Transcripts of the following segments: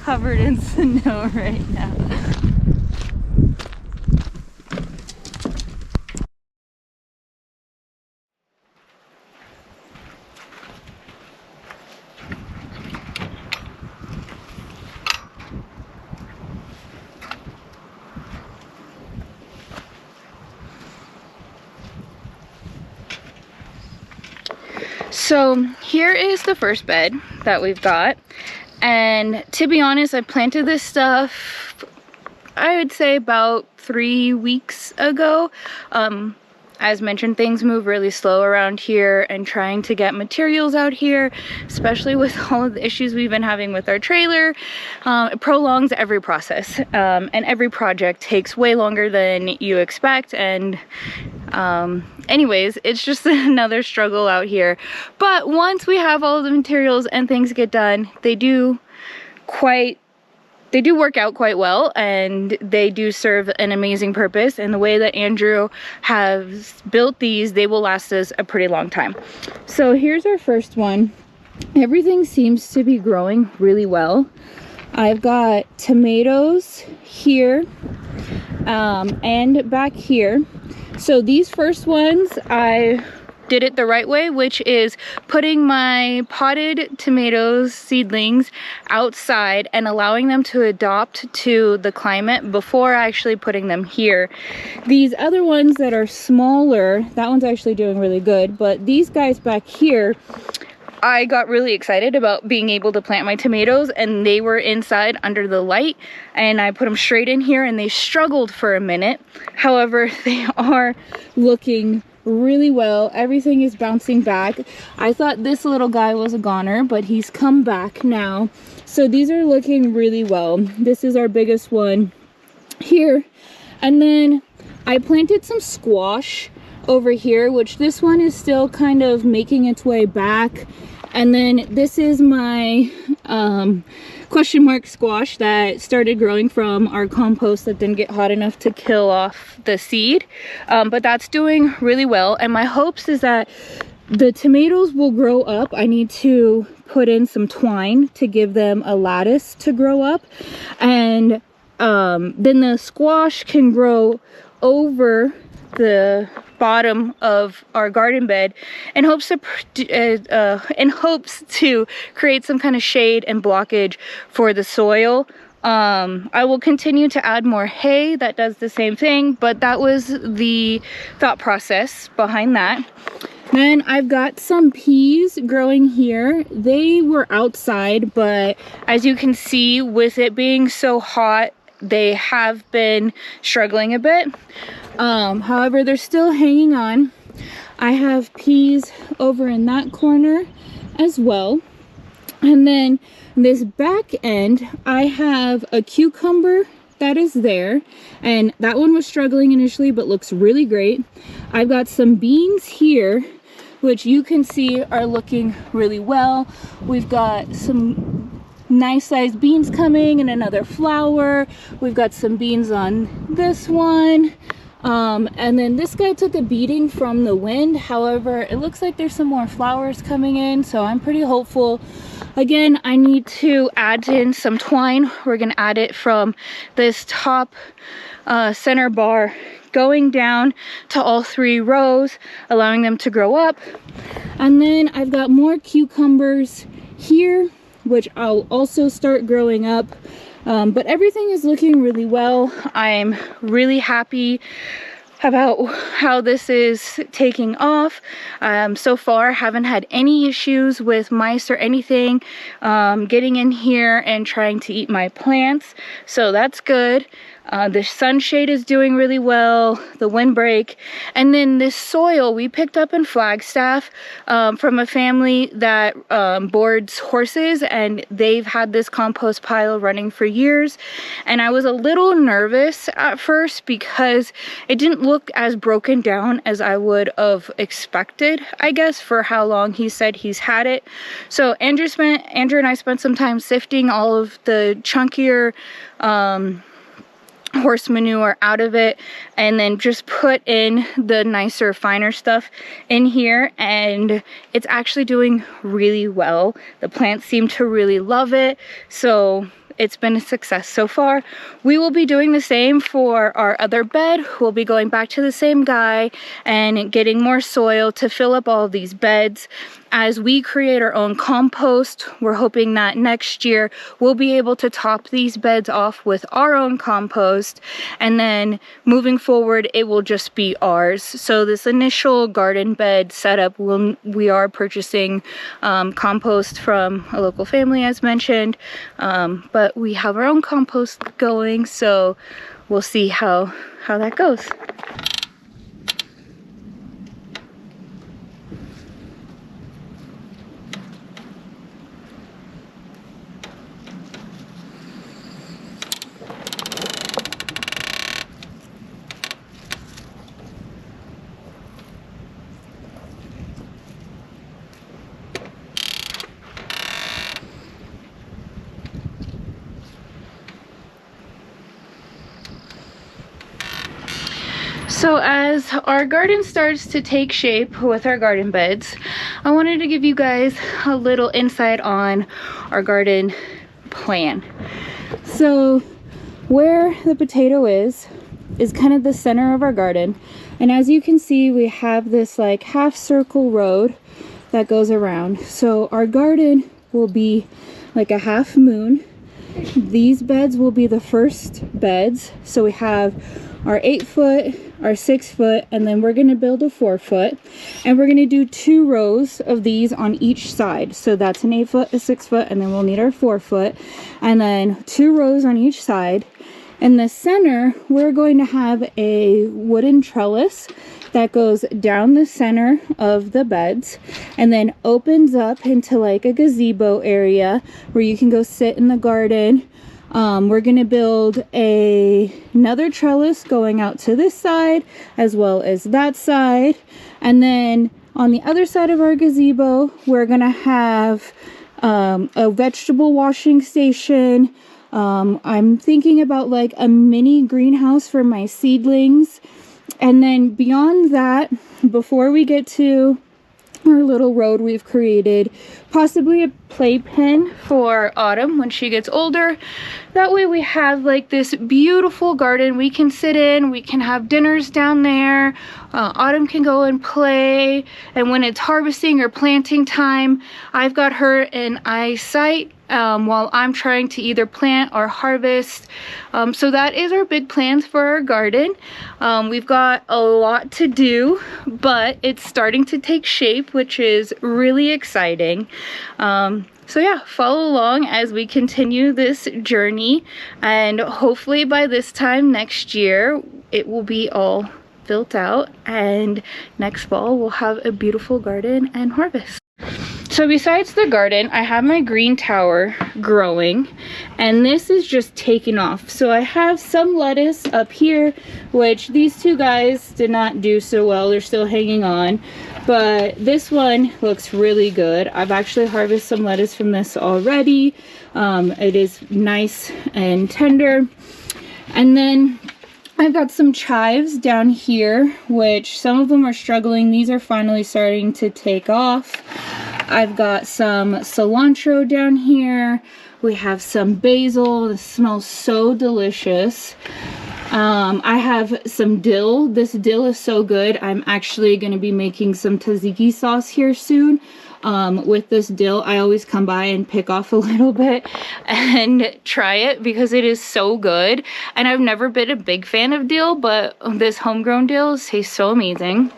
covered in snow right now. So here is the first bed that we've got, and to be honest, I planted this stuff I would say about 3 weeks ago. As mentioned, things move really slow around here, and trying to get materials out here, especially with all of the issues we've been having with our trailer, it prolongs every process, and every project takes way longer than you expect. And anyways, it's just another struggle out here. But once we have all of the materials and things get done, they do work out quite well, and they do serve an amazing purpose. And the way that Andrew has built these, they will last us a pretty long time. So here's our first one. Everything seems to be growing really well. I've got tomatoes here and back here. So these first ones, I did it the right way, which is putting my potted tomatoes seedlings outside and allowing them to adopt to the climate before actually putting them here. These other ones that are smaller, that one's actually doing really good, but these guys back here, I got really excited about being able to plant my tomatoes, and they were inside under the light, and I put them straight in here, and they struggled for a minute. However, they are looking really well. Everything is bouncing back. I thought this little guy was a goner, but he's come back now. So these are looking really well. This is our biggest one here. And then I planted some squash over here, which this one is still kind of making its way back. And then this is my question mark squash that started growing from our compost that didn't get hot enough to kill off the seed, but that's doing really well. And my hopes is that the tomatoes will grow up. I need to put in some twine to give them a lattice to grow up, and then the squash can grow over the bottom of our garden bed in hopes to create some kind of shade and blockage for the soil. I will continue to add more hay that does the same thing, but that was the thought process behind that. Then I've got some peas growing here. They were outside, but as you can see, with it being so hot, they have been struggling a bit. However, they're still hanging on. I have peas over in that corner as well. And then this back end, I have a cucumber that is there, and that one was struggling initially but looks really great. I've got some beans here, which you can see are looking really well. We've got some nice sized beans coming and another flower. We've got some beans on this one. And then this guy took a beating from the wind. However, it looks like there's some more flowers coming in, so I'm pretty hopeful. Again, I need to add in some twine. We're gonna add it from this top center bar going down to all 3 rows, allowing them to grow up. And then I've got more cucumbers here, which I'll also start growing up. But everything is looking really well. I'm really happy about how this is taking off. So far, haven't had any issues with mice or anything getting in here and trying to eat my plants, so that's good. The sunshade is doing really well, the windbreak. And then this soil we picked up in Flagstaff from a family that boards horses, and they've had this compost pile running for years. And I was a little nervous at first because it didn't look as broken down as I would have expected, I guess, for how long he said he's had it. So Andrew and I spent some time sifting all of the chunkier horse manure out of it, and then just put in the nicer, finer stuff in here, and it's actually doing really well. The plants seem to really love it, so it's been a success so far. We will be doing the same for our other bed. We'll be going back to the same guy and getting more soil to fill up all of these beds. As we create our own compost, we're hoping that next year we'll be able to top these beds off with our own compost, and then moving forward it will just be ours. So this initial garden bed setup, we are purchasing compost from a local family as mentioned, but we have our own compost going, so we'll see how that goes. So as our garden starts to take shape with our garden beds, I wanted to give you guys a little insight on our garden plan. So where the potato is kind of the center of our garden. And as you can see, we have this like half circle road that goes around. So our garden will be like a half moon. These beds will be the first beds. So we have our 8-foot, our 6-foot, and then we're going to build a 4-foot, and we're going to do 2 rows of these on each side. So that's an 8-foot, a 6-foot, and then we'll need our 4-foot, and then 2 rows on each side. In the center, we're going to have a wooden trellis that goes down the center of the beds and then opens up into like a gazebo area where you can go sit in the garden. We're going to build another trellis going out to this side as well as that side. And then on the other side of our gazebo, we're going to have a vegetable washing station. I'm thinking about like a mini greenhouse for my seedlings. And then beyond that, before we get to our little road we've created, possibly a playpen for Autumn when she gets older. That way we have like this beautiful garden we can sit in, we can have dinners down there. Autumn can go and play, and when it's harvesting or planting time, I've got her in eyesight while I'm trying to either plant or harvest. So that is our big plans for our garden. We've got a lot to do, but it's starting to take shape, which is really exciting. So yeah, follow along as we continue this journey, and hopefully by this time next year it will be all built out, and next fall we'll have a beautiful garden and harvest. So besides the garden, I have my green tower growing, and this is just taking off. So I have some lettuce up here, which these 2 guys did not do so well. They're still hanging on, but this one looks really good. I've actually harvested some lettuce from this already. It is nice and tender. And then I've got some chives down here, which some of them are struggling. These are finally starting to take off. I've got some cilantro down here. We have some basil. This smells so delicious. I have some dill. This dill is so good. I'm actually going to be making some tzatziki sauce here soon. With this dill, I always come by and pick off a little bit and try it because it is so good. And I've never been a big fan of dill, but this homegrown dill tastes so amazing.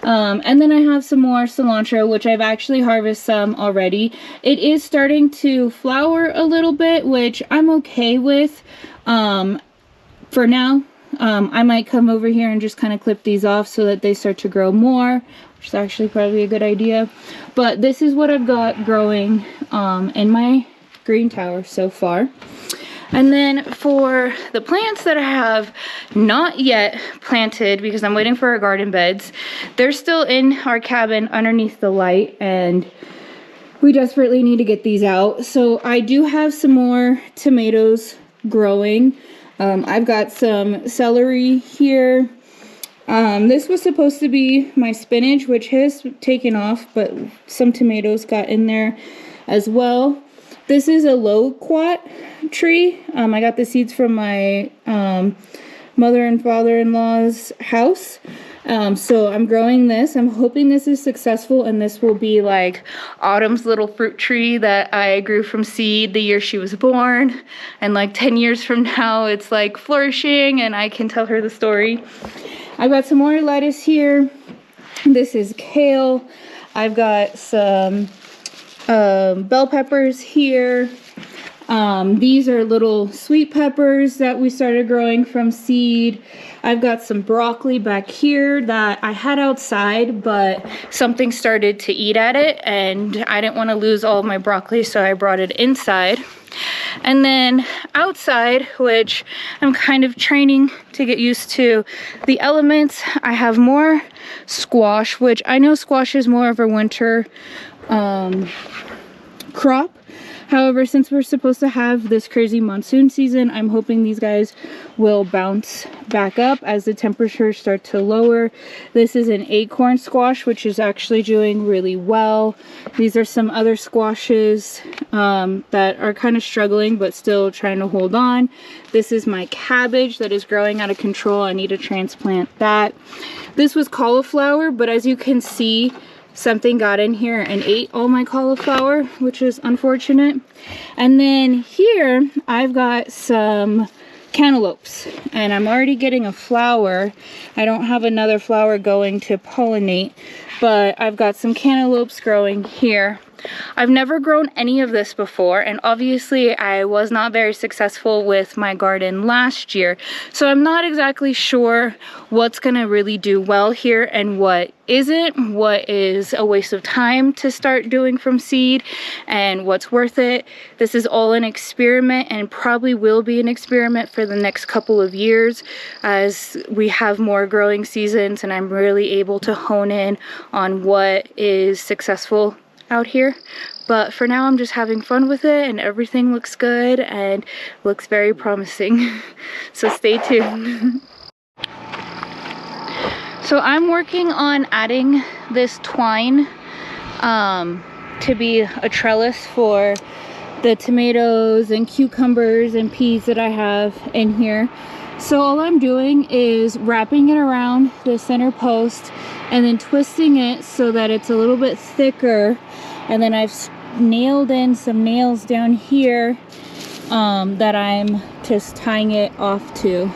And then I have some more cilantro, which I've actually harvested some already. It is starting to flower a little bit, which I'm okay with. For now, I might come over here and just kind of clip these off so that they start to grow more, which is actually probably a good idea. But this is what I've got growing in my green tower so far. And then for the plants that I have not yet planted, because I'm waiting for our garden beds, they're still in our cabin underneath the light, and we desperately need to get these out. So I do have some more tomatoes growing. I've got some celery here. This was supposed to be my spinach, which has taken off, but some tomatoes got in there as well. This is a loquat tree. I got the seeds from my mother and father-in-law's house. So I'm growing this. I'm hoping this is successful, and this will be like Autumn's little fruit tree that I grew from seed the year she was born. And like 10 years from now, it's like flourishing and I can tell her the story. I've got some more lettuce here. This is kale. I've got some bell peppers here. These are little sweet peppers that we started growing from seed. I've got some broccoli back here that I had outside, but something started to eat at it and I didn't want to lose all of my broccoli, so I brought it inside. And then outside, which I'm kind of training to get used to the elements, I have more squash, which I know squash is more of a winter crop. However, since we're supposed to have this crazy monsoon season, I'm hoping these guys will bounce back up as the temperatures start to lower. This is an acorn squash, which is actually doing really well. These are some other squashes that are kind of struggling, but still trying to hold on. This is my cabbage that is growing out of control. I need to transplant that. This was cauliflower, but as you can see, something got in here and ate all my cauliflower, which is unfortunate. And then here I've got some cantaloupes, and I'm already getting a flower. I don't have another flower going to pollinate, but I've got some cantaloupes growing here. I've never grown any of this before, and obviously I was not very successful with my garden last year, so I'm not exactly sure what's gonna really do well here and what isn't, what is a waste of time to start doing from seed and what's worth it. This is all an experiment and probably will be an experiment for the next couple of years as we have more growing seasons and I'm really able to hone in on what is successful out here. But for now I'm just having fun with it and everything looks good and looks very promising. So stay tuned. So I'm working on adding this twine to be a trellis for the tomatoes and cucumbers and peas that I have in here. So all I'm doing is wrapping it around the center post and then twisting it so that it's a little bit thicker. And then I've nailed in some nails down here that I'm just tying it off to.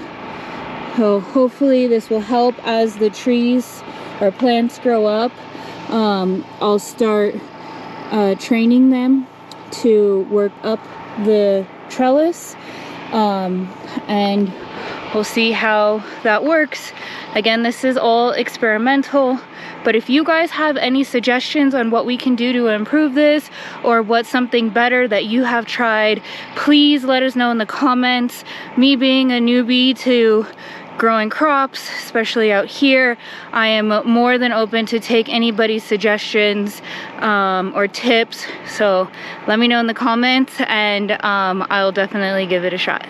So hopefully this will help as the trees or plants grow up. I'll start training them to work up the trellis, and we'll see how that works. Again, this is all experimental, but if you guys have any suggestions on what we can do to improve this or what's something better that you have tried, please let us know in the comments. Me being a newbie to growing crops, especially out here, I am more than open to take anybody's suggestions or tips. So let me know in the comments and I'll definitely give it a shot.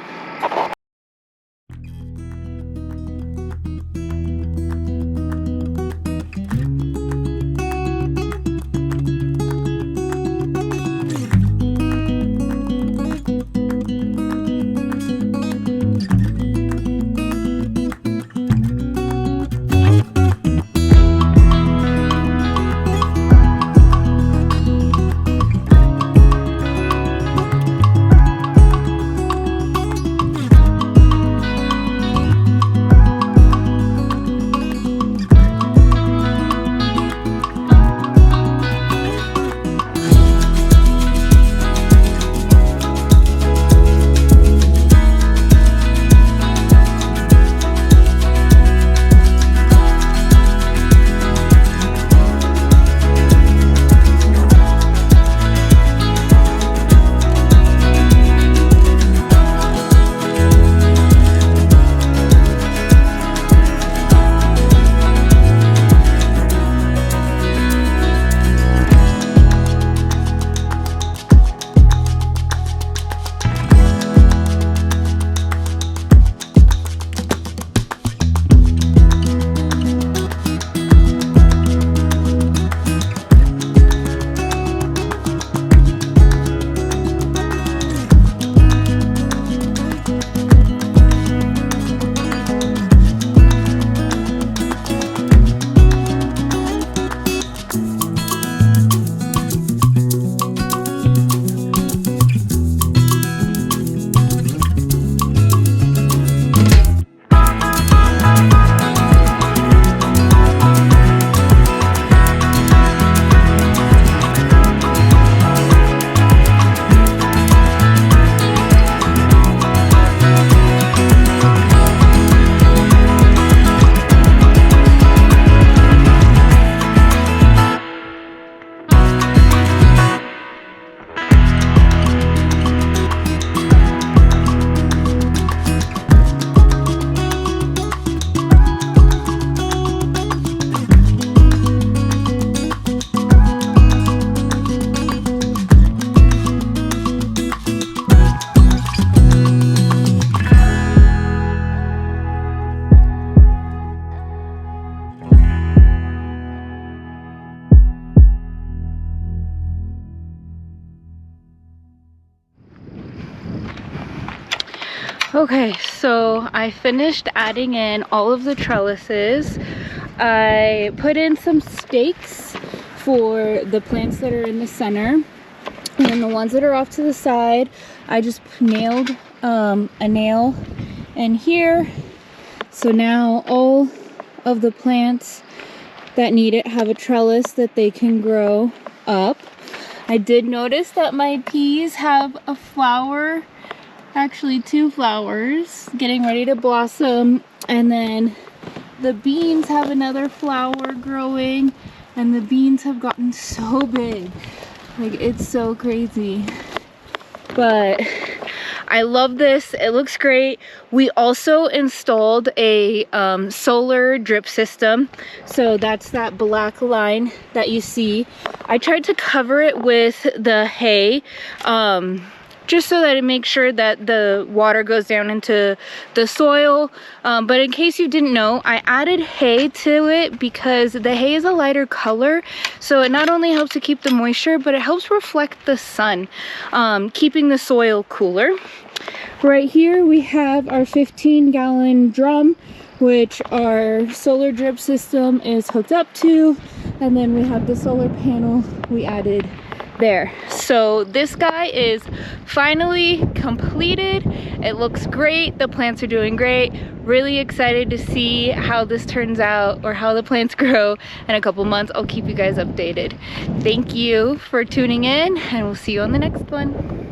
Okay, so I finished adding in all of the trellises. I put in some stakes for the plants that are in the center, and then the ones that are off to the side, I just nailed a nail in here. So now all of the plants that need it have a trellis that they can grow up. I did notice that my peas have a flower, actually 2 flowers getting ready to blossom, and then the beans have another flower growing, and the beans have gotten so big, like it's so crazy. But I love this, it looks great. We also installed a solar drip system, so that's that black line that you see. I tried to cover it with the hay, just so that it makes sure that the water goes down into the soil. But in case you didn't know, I added hay to it because the hay is a lighter color, so it not only helps to keep the moisture, but it helps reflect the sun, keeping the soil cooler. Right here we have our 15-gallon drum, which our solar drip system is hooked up to, and then we have the solar panel we added there. So this guy is finally completed. It looks great, the plants are doing great. Really excited to see how this turns out, or how the plants grow in a couple months. I'll keep you guys updated. Thank you for tuning in, and we'll see you on the next one.